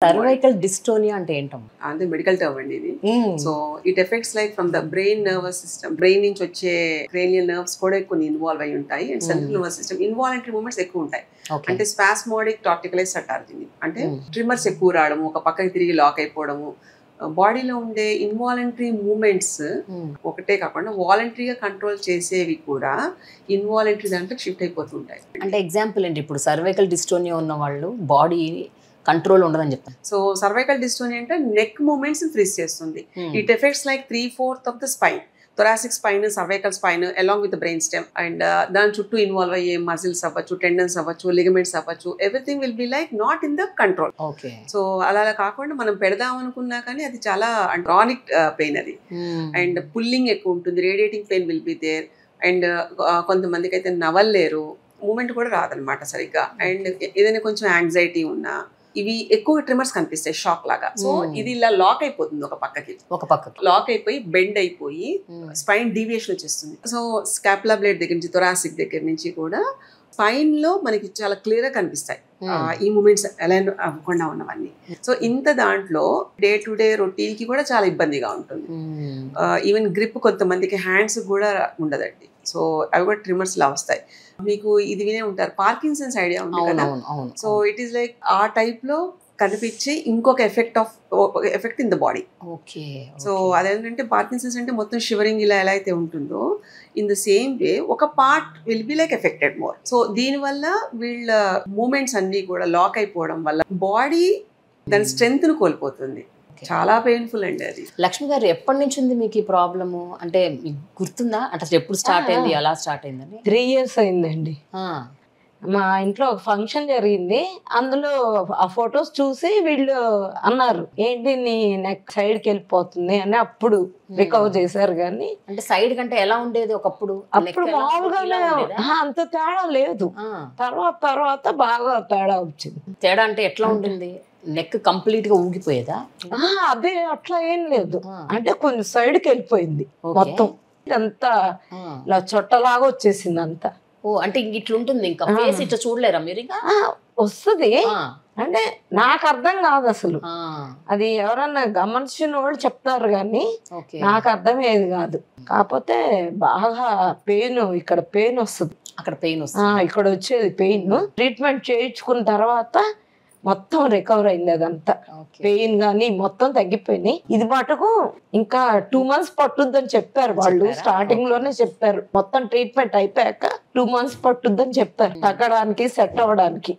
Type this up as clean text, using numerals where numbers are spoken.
Cervical dystonia అంటే ఏంటమ్మా? అంటే మెడికల్ టర్మ్ అండి ఇది. So it effects like from the brain nervous system. Brain నుంచి వచ్చే క్రేనియల్ నర్వ్స్ కూడా కొన్ని ఇన్వాల్వ్ అయి ఉంటాయి. And central nervous system involuntary movements ఎక్కువ ఉంటాయి. అంటే స్పాస్మోడిక్ టార్టికలైజ్ అంటారు దీన్ని. అంటే ట్రిమర్స్ ఎక్కువ రావడము, ఒక పక్కకి తిరిగి లాక్ అయిపోవడము, బాడీలో ఉండే ఇన్వాలంటరీ మూమెంట్స్ ఒకటే కాకుండా వాలంటరీగా కంట్రోల్ చేసేవి కూడా ఇన్వాలంటరీ దాంట్లో షిఫ్ట్ అయిపోతుంటాయి. అంటే ఎగ్జాంపుల్ ఏంటి? ఇప్పుడు సర్వైకల్ డిస్టోనియా ఉన్న వాళ్ళు బాడీ కంట్రోల్ ఉండదని చెప్తాను. సో సర్వైకల్ డిస్టోనియా అంటే నెక్ మూమెంట్స్ ఫ్రీజ్ చేస్తుంది. It effects like 3/4 of the spine, thoracic spine, cervical spine along with brain stem. And దాని చుట్టూ ఇన్వాల్వ్ అయ్యే మజిల్స్ అవ్వచ్చు, టెండన్స్ అవ్వచ్చు, లిగమెంట్స్ అవ్వచ్చు, everything will be like not in the control. So అలా కాకుండా మనం పెడదాం అనుకున్నా కానీ అది చాలా క్రానిక్ పెయిన్ అది. అండ్ పుల్లింగ్ ఎక్కువ ఉంటుంది, radiating pain will be there. And కొంతమందికి అయితే నవల్లేరు, మూమెంట్ కూడా రాదనమాట సరిగ్గా. అండ్ ఏదైనా కొంచెం యాంగ్జైటీ ఉన్నా ఇవి ఎక్కువ ట్రిమర్స్ కనిపిస్తాయి, షాక్ లాగా. సో ఇది ఇలా లాక్ అయిపోతుంది, ఒక పక్కకి లాక్ అయిపోయి బెండ్ అయిపోయి స్పైన్ డీవియేషన్ వచ్చేస్తుంది. సో స్కాపులా బ్లేడ్ దగ్గర నుంచి, థొరాసిక్ దగ్గర నుంచి కూడా స్పైన్ లో మనకి చాలా క్లియర్ గా కనిపిస్తాయి ఈ మూమెంట్స్ అలైన్ అవ్వకుండా ఉన్నవన్నీ. సో ఇంత దాంట్లో డే టు డే రొటీన్ కి కూడా చాలా ఇబ్బందిగా ఉంటుంది. ఈవెన్ గ్రిప్ కొంతమందికి హ్యాండ్స్ కూడా ఉండదండి. సో అవి కూడా ట్రిమర్స్ లా వస్తాయి. మీకు ఇది వినే ఉంటారు, పార్కిన్సన్స్ ఐడియా ఉంది కదా. సో ఇట్ ఈస్ లైక్ ఆ టైప్ లో కనిపించే ఇంకొక effect in the body. So అదేంటంటే పార్కిన్సన్స్ అంటే మొత్తం షివరింగ్ ఇలా ఎలా అయితే ఉంటుందో, ఇన్ ద సేమ్ వే ఒక part will be like affected more. So దీనివల్ల వీళ్ళ మూమెంట్స్ అన్ని కూడా లాక్ అయిపోవడం వల్ల బాడీ దాని స్ట్రెంగ్త్ ను కోల్పోతుంది. చాలా పెయిన్ఫుల్ అండి అది. లక్ష్మి గారు, ఎప్పటి నుంచి ఉంది మీకు ఈ ప్రాబ్లము? అంటే మీకు గుర్తుందా? అంటే ఎప్పుడు స్టార్ట్ అయింది, ఎలా స్టార్ట్ అయిందని? 3 years అయిందండి. మా ఇంట్లో ఒక ఫంక్షన్ జరిగింది. అందులో ఆ ఫొటోస్ చూసి వీళ్ళు అన్నారు, ఏంటి నీ నెక్ సైడ్ కి వెళ్ళిపోతుంది అని. అప్పుడు రికవర్ చేశారు. కానీ అంటే సైడ్ కంటే ఎలా ఉండేది ఒకప్పుడు? అప్పుడు మామూలుగానే, అంత తేడా లేదు. తర్వాత బాగా తేడా వచ్చింది. తేడా అంటే ఎట్లా ఉంటుంది? నెక్ కంప్లీట్ గా ఊగిపోయేదా? అదే అట్లా ఏం లేదు, అంటే కొంచెం సైడ్ కి వెళ్ళిపోయింది మొత్తం. ఇదంతా ఇలా చొట్టలాగా వచ్చేసింది అంతా. ఓ, అంటే ఇట్లుంటుంది, ఇంకా ఫేస్ ఇట్లా చూడలేరా మీరు? ఇంకా వస్తుంది అంటే నాకు అర్థం కాదు అసలు. అది ఎవరన్నా గమనించిన వాళ్ళు చెప్తారు కానీ నాకు అర్థమయ్యేది కాదు. కాకపోతే బాగా పెయిన్, ఇక్కడ పెయిన్ వస్తుంది, అక్కడ పెయిన్ వస్తుంది, ఇక్కడ వచ్చేది పెయిన్. ట్రీట్మెంట్ చేయించుకున్న తర్వాత మొత్తం రికవర్ అయింది అదంతా. పెయిన్ గానీ మొత్తం తగ్గిపోయినాయి. ఇది మటుకు ఇంకా 2 months పట్టుద్దని చెప్పారు వాళ్ళు. స్టార్టింగ్ లోనే చెప్పారు, మొత్తం ట్రీట్మెంట్ అయిపోయాక 2 months పట్టుద్దని చెప్పారు తగ్గడానికి, సెట్ అవ్వడానికి.